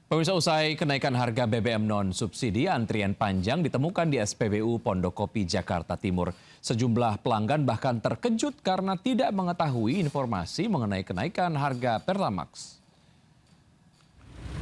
Pemirsa, usai kenaikan harga BBM non-subsidi, antrian panjang ditemukan di SPBU Pondokopi, Jakarta Timur. Sejumlah pelanggan bahkan terkejut karena tidak mengetahui informasi mengenai kenaikan harga Pertamax.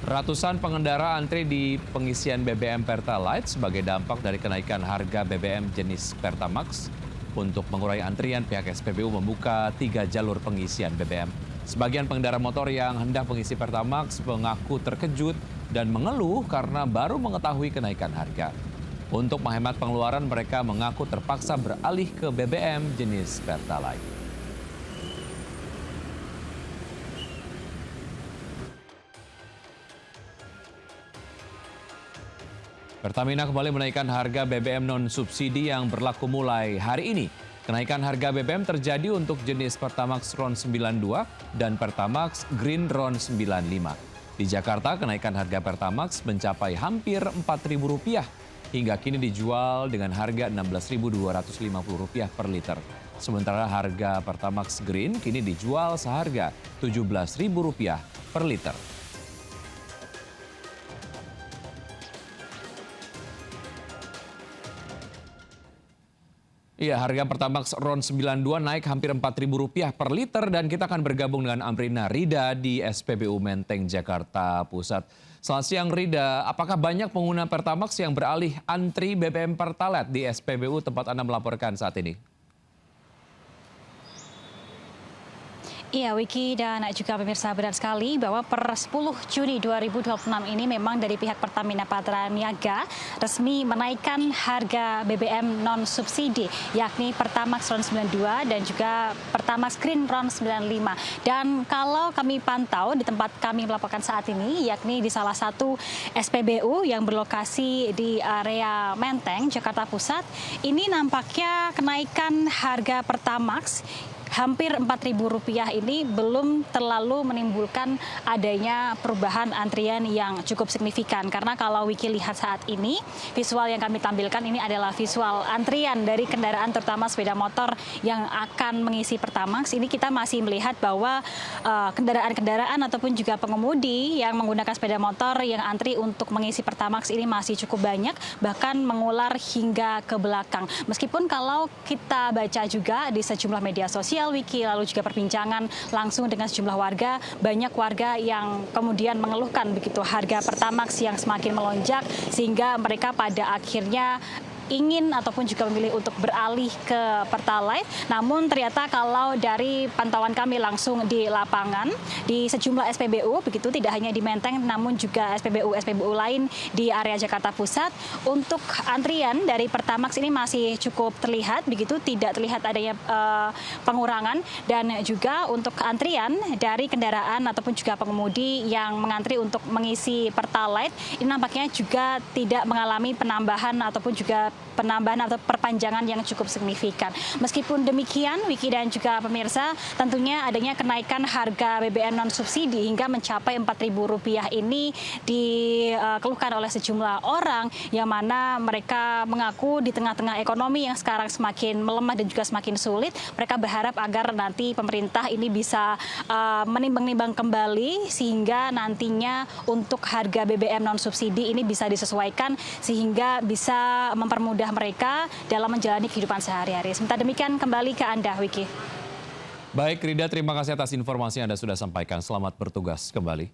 Ratusan pengendara antri di pengisian BBM Pertalite sebagai dampak dari kenaikan harga BBM jenis Pertamax. Untuk mengurai antrian, pihak SPBU membuka 3 jalur pengisian BBM. Sebagian pengendara motor yang hendak mengisi Pertamax mengaku terkejut dan mengeluh karena baru mengetahui kenaikan harga. Untuk menghemat pengeluaran, mereka mengaku terpaksa beralih ke BBM jenis Pertalite. Pertamina kembali menaikkan harga BBM non-subsidi yang berlaku mulai hari ini. Kenaikan harga BBM terjadi untuk jenis Pertamax RON 92 dan Pertamax Green RON 95. Di Jakarta, kenaikan harga Pertamax mencapai hampir Rp4.000 hingga kini dijual dengan harga Rp16.250 per liter. Sementara harga Pertamax Green kini dijual seharga Rp17.000 per liter. Iya, harga Pertamax RON 92 naik hampir Rp4.000 per liter dan kita akan bergabung dengan Amrina Rida di SPBU Menteng, Jakarta Pusat. Selamat siang Rida, apakah banyak pengguna Pertamax yang beralih antri BBM Pertalite di SPBU tempat Anda melaporkan saat ini? Iya, Wiki dan juga pemirsa, benar sekali bahwa per 10 Juni 2026 ini memang dari pihak Pertamina Patraniaga resmi menaikkan harga BBM non-subsidi, yakni Pertamax RON 92 dan juga Pertamax Green RON 95. Dan kalau kami pantau di tempat kami melaporkan saat ini, yakni di salah satu SPBU yang berlokasi di area Menteng, Jakarta Pusat, ini nampaknya kenaikan harga Pertamax hampir Rp4.000 ini belum terlalu menimbulkan adanya perubahan antrian yang cukup signifikan. Karena kalau Wiki lihat saat ini, visual yang kami tampilkan ini adalah visual antrian dari kendaraan terutama sepeda motor yang akan mengisi Pertamax. Ini kita masih melihat bahwa kendaraan-kendaraan ataupun juga pengemudi yang menggunakan sepeda motor yang antri untuk mengisi Pertamax ini masih cukup banyak, bahkan mengular hingga ke belakang. Meskipun kalau kita baca juga di sejumlah media sosial, Wiki, lalu juga perbincangan langsung dengan sejumlah warga, banyak warga yang kemudian mengeluhkan begitu harga Pertamax yang semakin melonjak sehingga mereka pada akhirnya ingin ataupun juga memilih untuk beralih ke Pertalite. Namun ternyata kalau dari pantauan kami langsung di lapangan di sejumlah SPBU, begitu tidak hanya di Menteng namun juga SPBU lain di area Jakarta Pusat, untuk antrian dari Pertamax ini masih cukup terlihat, begitu tidak terlihat adanya pengurangan. Dan juga untuk antrian dari kendaraan ataupun juga pengemudi yang mengantri untuk mengisi Pertalite ini nampaknya juga tidak mengalami penambahan ataupun juga penambahan atau perpanjangan yang cukup signifikan. Meskipun demikian, Wiki dan juga pemirsa, tentunya adanya kenaikan harga BBM non-subsidi hingga mencapai Rp4.000 ini dikeluhkan oleh sejumlah orang, yang mana mereka mengaku di tengah-tengah ekonomi yang sekarang semakin melemah dan juga semakin sulit, mereka berharap agar nanti pemerintah ini bisa menimbang-nimbang kembali sehingga nantinya untuk harga BBM non-subsidi ini bisa disesuaikan sehingga bisa mempermudah mereka dalam menjalani kehidupan sehari-hari. Sementara demikian, kembali ke Anda, Wiki. Baik, Rida, terima kasih atas informasi yang Anda sudah sampaikan. Selamat bertugas kembali.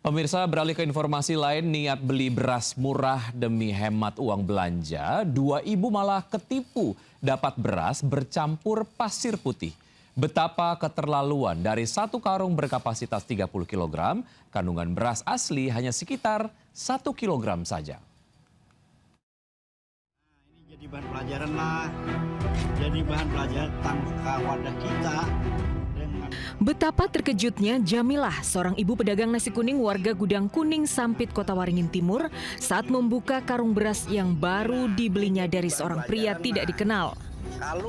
Pemirsa, beralih ke informasi lain, niat beli beras murah demi hemat uang belanja, 2 ibu malah ketipu dapat beras bercampur pasir putih. Betapa keterlaluan, dari 1 karung berkapasitas 30 kg, kandungan beras asli hanya sekitar 1 kg saja. Jadi bahan pelajaran lah, jadi bahan pelajaran tentang wadah kita. Betapa terkejutnya Jamilah, seorang ibu pedagang nasi kuning warga Gudang Kuning Sampit, Kota Waringin Timur, saat membuka karung beras yang baru dibelinya dari seorang pria tidak dikenal.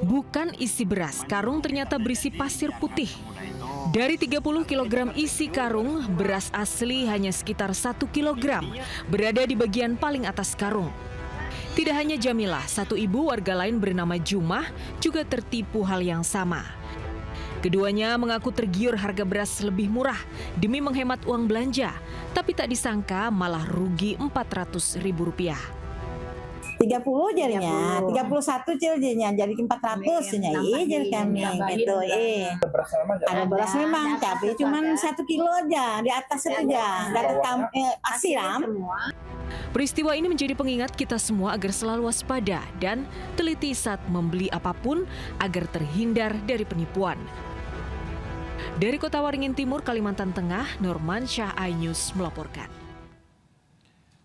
Bukan isi beras, karung ternyata berisi pasir putih. Dari 30 kg isi karung, beras asli hanya sekitar 1 kg, berada di bagian paling atas karung. Tidak hanya Jamilah, satu ibu warga lain bernama Jumah juga tertipu hal yang sama. Keduanya mengaku tergiur harga beras lebih murah demi menghemat uang belanja, tapi tak disangka malah rugi Rp400.000. 30 jadinya, 31 jadinya, jadi 400 nya jadi kami gitu. Ada beras memang, tapi cuma 1 kilo aja, di atas itu aja, di atas asiram. Peristiwa ini menjadi pengingat kita semua agar selalu waspada dan teliti saat membeli apapun agar terhindar dari penipuan. Dari Kota Waringin Timur, Kalimantan Tengah, Norman Syah, iNews melaporkan.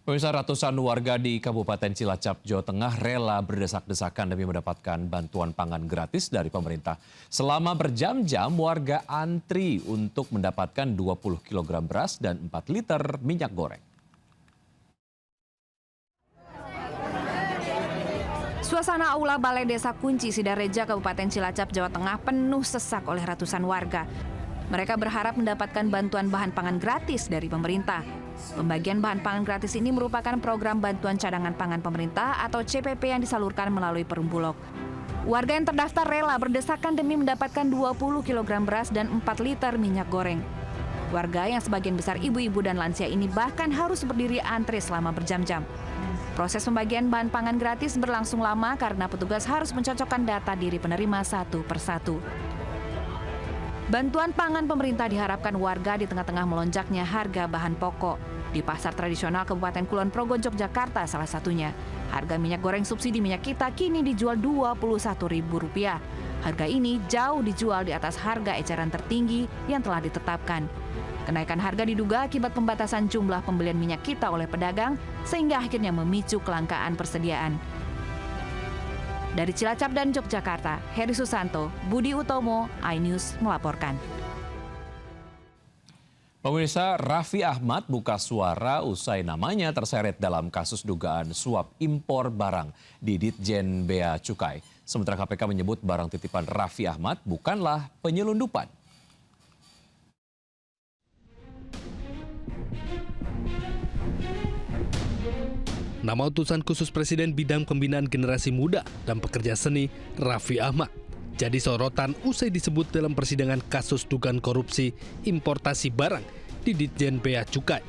Pemirsa, ratusan warga di Kabupaten Cilacap, Jawa Tengah rela berdesak-desakan demi mendapatkan bantuan pangan gratis dari pemerintah. Selama berjam-jam, warga antri untuk mendapatkan 20 kg beras dan 4 liter minyak goreng. Suasana aula Balai Desa Kunci Sidareja, Kabupaten Cilacap, Jawa Tengah penuh sesak oleh ratusan warga. Mereka berharap mendapatkan bantuan bahan pangan gratis dari pemerintah. Pembagian bahan pangan gratis ini merupakan program bantuan cadangan pangan pemerintah atau CPP yang disalurkan melalui Perum Bulog. Warga yang terdaftar rela berdesakan demi mendapatkan 20 kg beras dan 4 liter minyak goreng. Warga yang sebagian besar ibu-ibu dan lansia ini bahkan harus berdiri antre selama berjam-jam. Proses pembagian bahan pangan gratis berlangsung lama karena petugas harus mencocokkan data diri penerima satu persatu. Bantuan pangan pemerintah diharapkan warga di tengah-tengah melonjaknya harga bahan pokok. Di pasar tradisional Kabupaten Kulon Progo, Yogyakarta salah satunya. Harga minyak goreng subsidi minyak kita kini dijual Rp21.000. Harga ini jauh dijual di atas harga eceran tertinggi yang telah ditetapkan. Kenaikan harga diduga akibat pembatasan jumlah pembelian minyak kita oleh pedagang sehingga akhirnya memicu kelangkaan persediaan. Dari Cilacap dan Yogyakarta, Heri Susanto, Budi Utomo, iNews melaporkan. Pemirsa, Raffi Ahmad buka suara usai namanya terseret dalam kasus dugaan suap impor barang di Ditjen Bea Cukai. Sementara KPK menyebut barang titipan Raffi Ahmad bukanlah penyelundupan. Nama utusan khusus Presiden bidang pembinaan generasi muda dan pekerja seni, Raffi Ahmad, jadi sorotan usai disebut dalam persidangan kasus dugaan korupsi importasi barang di Ditjen Bea Cukai.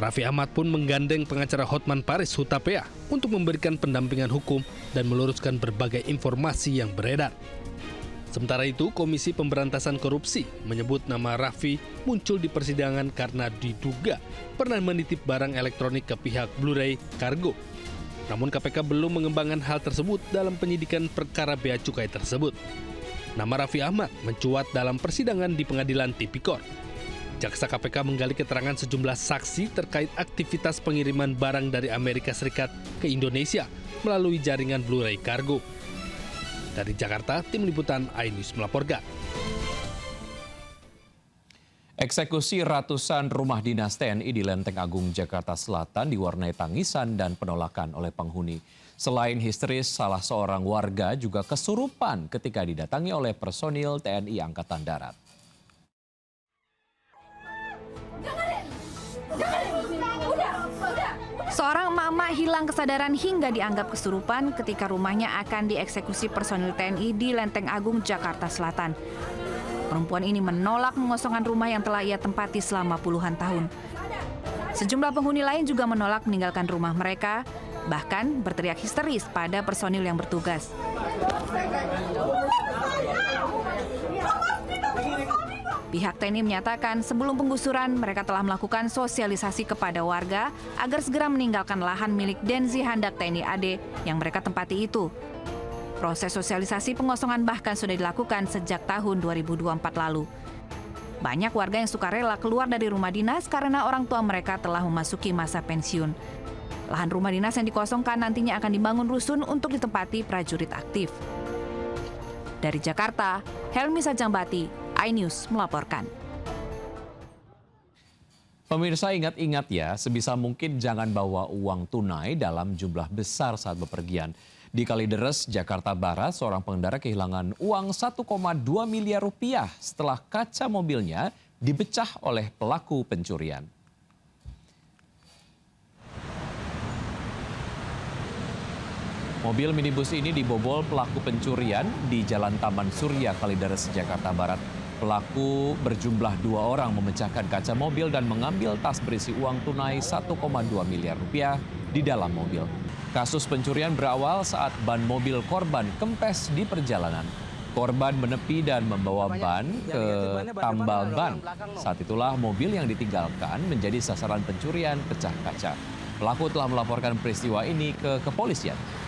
Raffi Ahmad pun menggandeng pengacara Hotman Paris Hutapea untuk memberikan pendampingan hukum dan meluruskan berbagai informasi yang beredar. Sementara itu, Komisi Pemberantasan Korupsi menyebut nama Raffi muncul di persidangan karena diduga pernah menitip barang elektronik ke pihak Blu-ray Cargo. Namun KPK belum mengembangkan hal tersebut dalam penyidikan perkara Bea Cukai tersebut. Nama Raffi Ahmad mencuat dalam persidangan di Pengadilan Tipikor. Jaksa KPK menggali keterangan sejumlah saksi terkait aktivitas pengiriman barang dari Amerika Serikat ke Indonesia melalui jaringan Blu-ray Cargo. Dari Jakarta, tim liputan iNews melaporkan. Eksekusi ratusan rumah dinas TNI di Lenteng Agung, Jakarta Selatan diwarnai tangisan dan penolakan oleh penghuni. Selain histeris, salah seorang warga juga kesurupan ketika didatangi oleh personil TNI Angkatan Darat. Seorang emak-emak hilang kesadaran hingga dianggap kesurupan ketika rumahnya akan dieksekusi personil TNI di Lenteng Agung, Jakarta Selatan. Perempuan ini menolak mengosongkan rumah yang telah ia tempati selama puluhan tahun. Sejumlah penghuni lain juga menolak meninggalkan rumah mereka, bahkan berteriak histeris pada personil yang bertugas. Pihak TNI menyatakan sebelum penggusuran mereka telah melakukan sosialisasi kepada warga agar segera meninggalkan lahan milik Denzi Handak TNI AD yang mereka tempati itu. Proses sosialisasi pengosongan bahkan sudah dilakukan sejak tahun 2024 lalu. Banyak warga yang sukarela keluar dari rumah dinas karena orang tua mereka telah memasuki masa pensiun. Lahan rumah dinas yang dikosongkan nantinya akan dibangun rusun untuk ditempati prajurit aktif. Dari Jakarta, Helmi Sajambati, iNews melaporkan. Pemirsa, ingat-ingat ya, sebisa mungkin jangan bawa uang tunai dalam jumlah besar saat bepergian. Di Kalideres, Jakarta Barat, seorang pengendara kehilangan uang 1,2 miliar rupiah setelah kaca mobilnya dipecah oleh pelaku pencurian. Mobil minibus ini dibobol pelaku pencurian di Jalan Taman Surya, Kalideres, Jakarta Barat. Pelaku berjumlah 2 orang memecahkan kaca mobil dan mengambil tas berisi uang tunai 1,2 miliar rupiah di dalam mobil. Kasus pencurian berawal saat ban mobil korban kempes di perjalanan. Korban menepi dan membawa ban ke tambal ban. Saat itulah mobil yang ditinggalkan menjadi sasaran pencurian pecah kaca. Pelaku telah melaporkan peristiwa ini ke kepolisian.